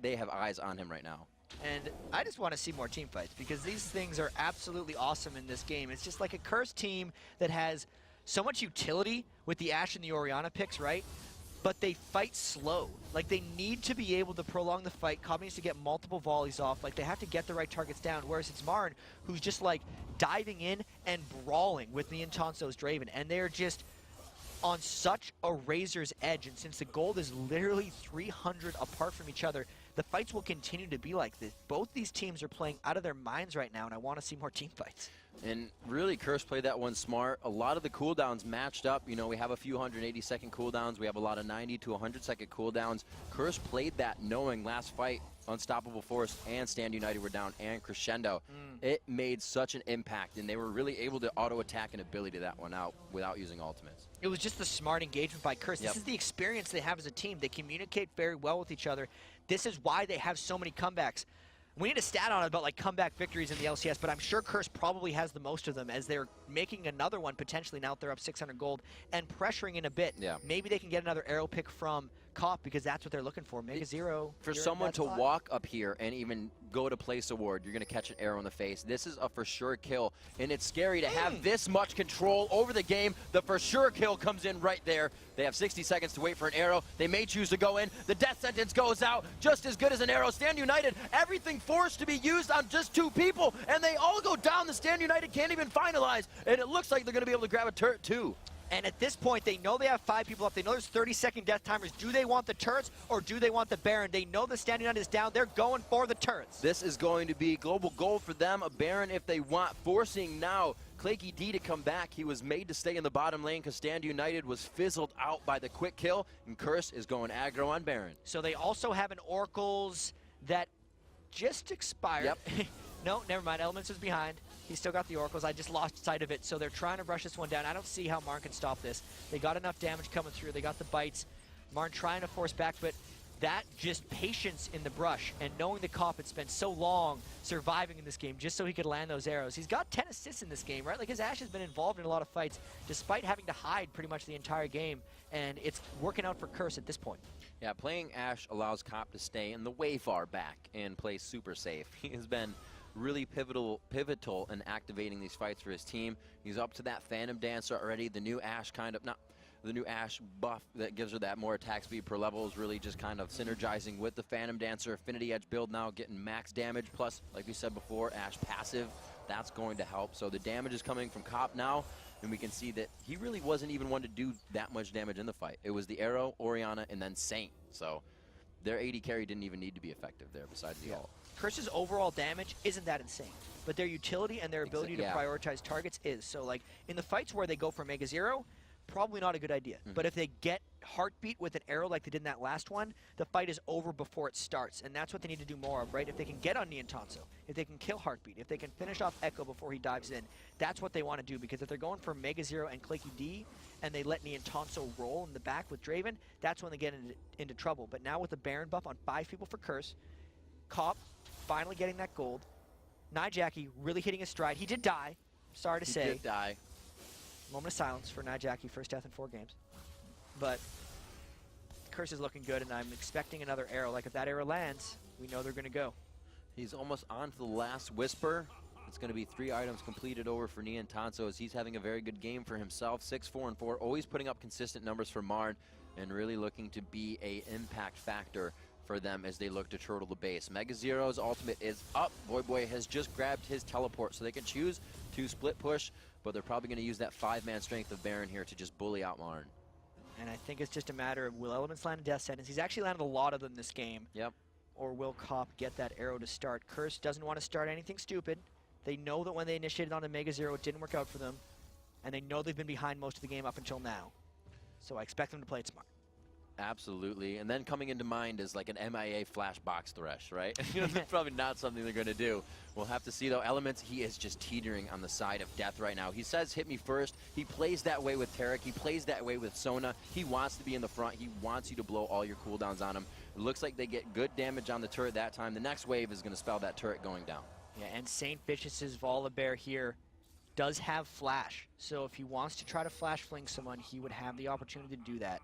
Speaker 2: they have eyes on him right now.
Speaker 1: And I just want to see more team fights because these things are absolutely awesome in this game. It's just like a Curse team that has so much utility with the Ashe and the Orianna picks, right? But they fight slow. Like, they need to be able to prolong the fight. Cobb needs to get multiple volleys off. Like, they have to get the right targets down, whereas it's Marn who's just, like, diving in and brawling with Niantanso's Draven. And they're just on such a razor's edge. And since the gold is literally 300 apart from each other, the fights will continue to be like this. Both these teams are playing out of their minds right now, and I want to see more team fights.
Speaker 2: And really, Curse played that one smart. A lot of the cooldowns matched up. You know, we have a few 180-second cooldowns. We have a lot of 90 to 100-second cooldowns. Curse played that knowing last fight, Unstoppable Force and Stand United were down, and Crescendo. It made such an impact, and they were really able to auto-attack and ability that one out without using ultimates.
Speaker 1: It was just the smart engagement by Curse. This is the experience they have as a team. They communicate very well with each other. This is why they have so many comebacks. We need a stat on it about like comeback victories in the LCS, but I'm sure Curse probably has the most of them as they're making another one potentially now that they're up 600 gold and pressuring in a bit.
Speaker 2: Yeah.
Speaker 1: Maybe they can get another arrow pick from Cop because that's what they're looking for. Mega Zero.
Speaker 2: For someone to walk up here and even go to place a ward, you're going to catch an arrow in the face. This is a for sure kill, and it's scary to have this much control over the game. The for sure kill comes in right there. They have 60 seconds to wait for an arrow. They may choose to go in. The death sentence goes out just as good as an arrow. Stand United, everything forced to be used on just 2 people, and they all go down. The Stand United can't even finalize, and it looks like they're going to be able to grab a turret too.
Speaker 1: And at this point, they know they have 5 people up. They know there's 30-second death timers. Do they want the turrets or do they want the Baron? They know the Stand United is down. They're going for the turrets.
Speaker 2: This is going to be global gold for them. A Baron if they want. Forcing now Claky D to come back. He was made to stay in the bottom lane because Stand United was fizzled out by the quick kill. And Curse is going aggro on Baron.
Speaker 1: So they also have an Oracles that just expired.
Speaker 2: Yep.
Speaker 1: No, never mind. Elements is behind. He's still got the Oracles. I just lost sight of it. So they're trying to rush this one down. I don't see how Marn can stop this. They got enough damage coming through. They got the bites. Marn trying to force back, but that just patience in the brush and knowing the Cop had spent so long surviving in this game just so he could land those arrows. He's got 10 assists in this game, right? Like his Ashe has been involved in a lot of fights despite having to hide pretty much the entire game, and it's working out for Curse at this point.
Speaker 2: Yeah, playing Ashe allows Cop to stay in the way far back and play super safe. He has been really pivotal in activating these fights for his team. He's up to that Phantom Dancer already. The new Ashe the new Ashe buff that gives her that more attack speed per level is really just kind of synergizing with the Phantom Dancer. Affinity Edge build now getting max damage, plus, like we said before, Ashe passive. That's going to help. So the damage is coming from Cop now, and we can see that he really wasn't even one to do that much damage in the fight. It was the Arrow, Orianna, and then Saint. So their AD carry didn't even need to be effective there besides the ult.
Speaker 1: Curse's overall damage isn't that insane, but their utility and their ability to prioritize targets is. So like in the fights where they go for Mega Zero, probably not a good idea. But if they get Heartbeat with an arrow like they did in that last one, the fight is over before it starts, and that's what they need to do more of, right? If they can get on Niantanso, if they can kill Heartbeat, if they can finish off Echo before he dives in, that's what they want to do, because if they're going for Mega Zero and Claky D, and they let Niantanso roll in the back with Draven, that's when they get into trouble. But now with the Baron buff on 5 people for Curse, Cop finally getting that gold, Nijaki really hitting his stride. He did die, sorry to say.
Speaker 2: He did die.
Speaker 1: Moment of silence for Nijaki, first death in 4 games. But Curse is looking good, and I'm expecting another arrow. Like, if that arrow lands, we know they're going to go.
Speaker 2: He's almost on to the last Whisper. It's going to be 3 items completed over for Niantanso as he's having a very good game for himself. 6-4-4, always putting up consistent numbers for Marn, and really looking to be a impact factor for them as they look to turtle the base. Mega Zero's ultimate is up. Voyboy has just grabbed his teleport, so they can choose to split push, but they're probably going to use that 5-man strength of Baron here to just bully out Marn.
Speaker 1: And I think it's just a matter of will Elements land a death sentence. He's actually landed a lot of them this game.
Speaker 2: Yep.
Speaker 1: Or will Cop get that arrow to start? Curse doesn't want to start anything stupid. They know that when they initiated on the Mega Zero, it didn't work out for them. And they know they've been behind most of the game up until now. So I expect them to play it smart.
Speaker 2: Absolutely, and then coming into mind is like an MIA flash box thresh, right? That's probably not something they're going to do. We'll have to see, though. Elements, he is just teetering on the side of death right now. He says, hit me first. He plays that way with Tarek. He plays that way with Sona. He wants to be in the front. He wants you to blow all your cooldowns on him. It looks like they get good damage on the turret that time. The next wave is going to spell that turret going down.
Speaker 1: Yeah, and St. Vicious's Volibear here does have flash. So if he wants to try to flash fling someone, he would have the opportunity to do that.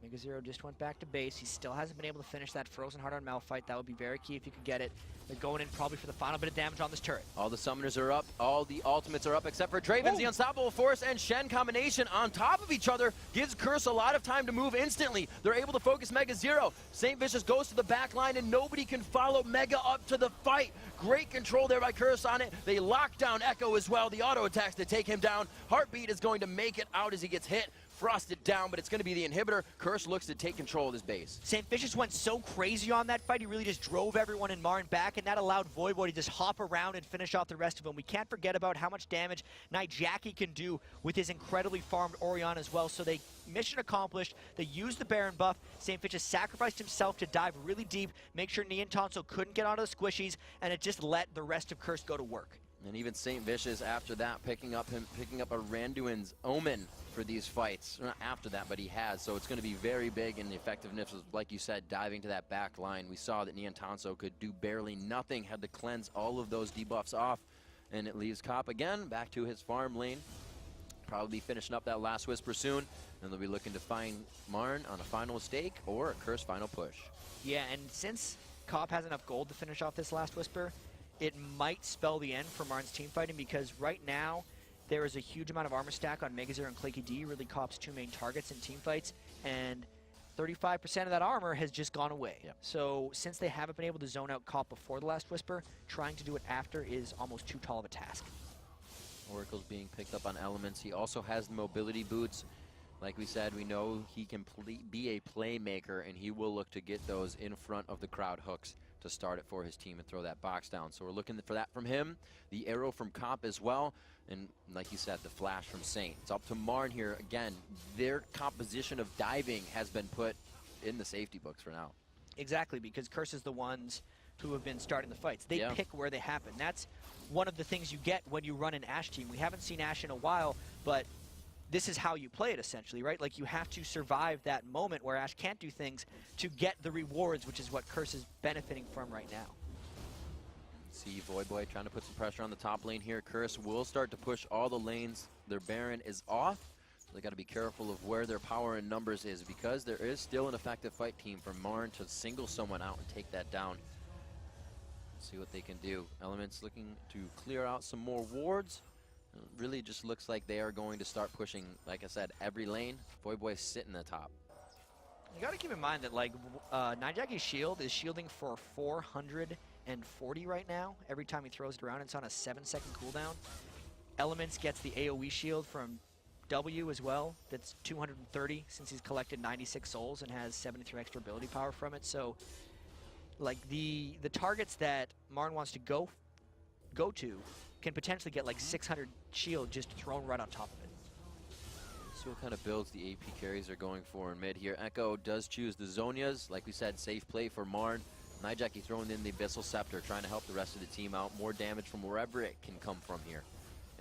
Speaker 1: Mega Zero just went back to base. He still hasn't been able to finish that Frozen Heart on Malphite. That would be very key if you could get it. They're going in probably for the final bit of damage on this turret.
Speaker 2: All the summoners are up. All the ultimates are up except for Draven's. The Unstoppable Force and Shen combination on top of each other gives Curse a lot of time to move instantly. They're able to focus Mega Zero. St. Vicious goes to the back line and nobody can follow Mega up to the fight. Great control there by Curse on it. They lock down Echo as well. The auto attacks to take him down. Heartbeat is going to make it out as he gets hit. Frosted down, but it's going to be the inhibitor. Curse looks to take control of this base.
Speaker 1: St. Vicious went so crazy on that fight, he really just drove everyone in Marn back, and that allowed Voyboy to just hop around and finish off the rest of them. We can't forget about how much damage Nijaki can do with his incredibly farmed Orianna as well. So mission accomplished. They used the Baron buff. St. Vicious sacrificed himself to dive really deep, make sure Niantanso couldn't get onto the squishies, and it just let the rest of Curse go to work.
Speaker 2: And even St. Vicious after that picking up a Randuin's Omen for these fights. Not after that, but he has. So it's going to be very big in the effectiveness of, like you said, diving to that back line. We saw that Niantanso could do barely nothing, had to cleanse all of those debuffs off. And it leaves Cop again back to his farm lane. Probably finishing up that last Whisper soon. And they'll be looking to find Marn on a final stake or a Curse final push.
Speaker 1: Yeah, and since Cop has enough gold to finish off this last Whisper, it might spell the end for Marn's team fighting, because right now there is a huge amount of armor stack on Megazero and Claky D, really Cop's two main targets in team fights, and 35% of that armor has just gone away.
Speaker 2: Yep.
Speaker 1: So since they haven't been able to zone out Cop before the last Whisper, trying to do it after is almost too tall of a task.
Speaker 2: Oracle's being picked up on elements. He also has the mobility boots. Like we said, we know he can be a playmaker, and he will look to get those in front of the crowd hooks to start it for his team and throw that box down. So we're looking for that from him. The arrow from Cop as well. And like you said, the flash from Saint. It's up to Marn here. Again, their composition of diving has been put in the safety books for now.
Speaker 1: Exactly, because Curse is the ones who have been starting the fights. They
Speaker 2: Yeah.
Speaker 1: pick where they happen. That's one of the things you get when you run an Ashe team. We haven't seen Ashe in a while, but this is how you play it essentially, right? Like, you have to survive that moment where Ashe can't do things to get the rewards, which is what Curse is benefiting from right now.
Speaker 2: See Voidboy trying to put some pressure on the top lane here. Curse will start to push all the lanes. Their Baron is off. So they got to be careful of where their power and numbers is, because there is still an effective fight team for Marn to single someone out and take that down. See what they can do. Elements looking to clear out some more wards. It really just looks like they are going to start pushing, like I said, every lane. Voidboy sitting at the top.
Speaker 1: You got to keep in mind that, like, Nijaki's shield is shielding for 440 right now. Every time he throws it around, it's on a 7-second cooldown. Elements gets the AoE shield from W as well. That's 230 since he's collected 96 souls and has 73 extra ability power from it. So, like, the targets that Marn wants to go to can potentially get like 600 shield just thrown right on top of it.
Speaker 2: See what kind of builds the AP carries are going for in mid here. Echo does choose the Zonias. Like we said, safe play for Marn. Nijaki throwing in the Abyssal Scepter, trying to help the rest of the team out. More damage from wherever it can come from here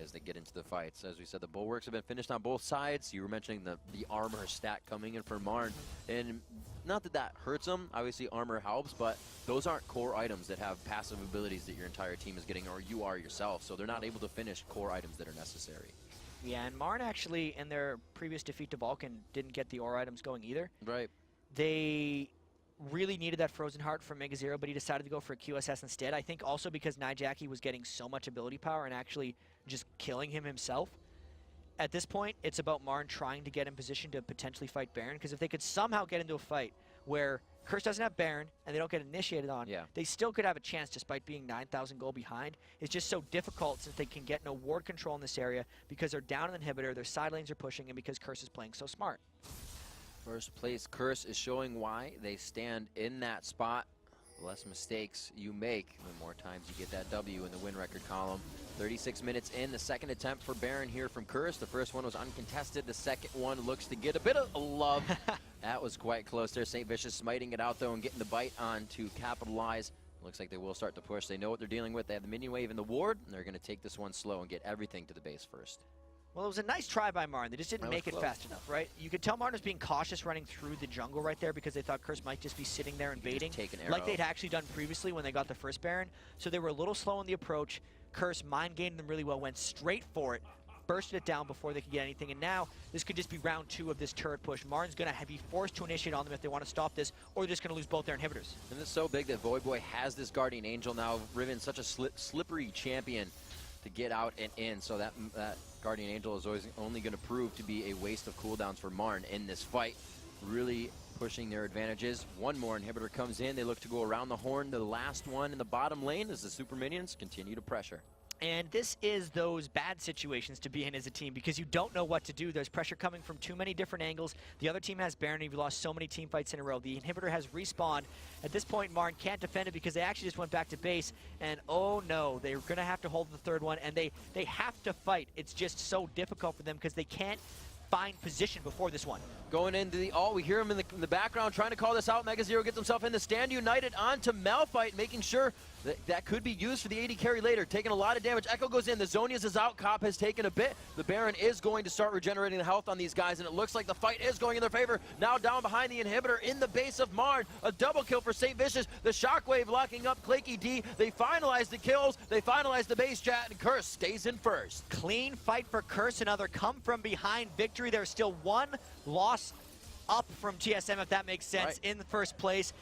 Speaker 2: as they get into the fights. As we said, the bulwarks have been finished on both sides. You were mentioning the armor stack coming in for Marn. And not that that hurts them. Obviously, armor helps, but those aren't core items that have passive abilities that your entire team is getting, or you are yourself. So they're not able to finish core items that are necessary.
Speaker 1: Yeah, and Marn actually, in their previous defeat to Vulcan, didn't get the ore items going either.
Speaker 2: Right.
Speaker 1: They really needed that Frozen Heart from Mega Zero, but he decided to go for a QSS instead. I think also because Nijaki was getting so much ability power and actually just killing him himself. At this point, it's about Marn trying to get in position to potentially fight Baron, because if they could somehow get into a fight where Curse doesn't have Baron and they don't get initiated on, they still could have a chance despite being 9,000 gold behind. It's just so difficult since they can get no ward control in this area because they're down an inhibitor, their side lanes are pushing, and because Curse is playing so smart.
Speaker 2: First place Curse is showing why they stand in that spot. The less mistakes you make, the more times you get that W in the win record column. 36 minutes in, the second attempt for Baron here from Curse. The first one was uncontested. The second one looks to get a bit of love. That was quite close there. St. Vicious smiting it out, though, and getting the bite on to capitalize. Looks like they will start to push. They know what they're dealing with. They have the minion wave in the ward, and they're going to take this one slow and get everything to the base first.
Speaker 1: Well, it was a nice try by Marn. They just didn't make it fast enough, right? You could tell Marn was being cautious running through the jungle right there because they thought Curse might just be sitting there and baiting, like they'd actually done previously when they got the first Baron. So they were a little slow in the approach. Curse mind-gained them really well, went straight for it, bursted it down before they could get anything, and now this could just be round 2 of this turret push. Marn's going to be forced to initiate on them if they want to stop this, or they're just going to lose both their inhibitors.
Speaker 2: And it's so big that Voidboy has this Guardian Angel now. Riven's such a slippery champion to get out and in, so that Guardian Angel is always only going to prove to be a waste of cooldowns for Marn in this fight. Really pushing their advantages. One more inhibitor comes in. They look to go around the horn. The last one in the bottom lane as the super minions continue to pressure.
Speaker 1: And this is those bad situations to be in as a team because you don't know what to do. There's pressure coming from too many different angles. The other team has Baron. You've lost so many team fights in a row. The inhibitor has respawned. At this point, Marn can't defend it because they actually just went back to base. And oh no, they're going to have to hold the third one. And they have to fight. It's just so difficult for them because they can't find position before this one.
Speaker 2: Going into the ult, we hear him in the background trying to call this out. Mega Zero gets himself in the stand. United onto Malphite, making sure that could be used for the AD carry later. Taking a lot of damage. Echo goes in. The Zonias is out. Cop has taken a bit. The Baron is going to start regenerating the health on these guys, and it looks like the fight is going in their favor. Now down behind the inhibitor in the base of Marn. A double kill for St. Vicious. The Shockwave locking up Claky D. They finalize the kills. They finalize the base chat, and Curse stays in first.
Speaker 1: Clean fight for Curse. Another come from behind victory. There's still one loss up from TSM, if that makes sense,
Speaker 2: Right.
Speaker 1: in the first place.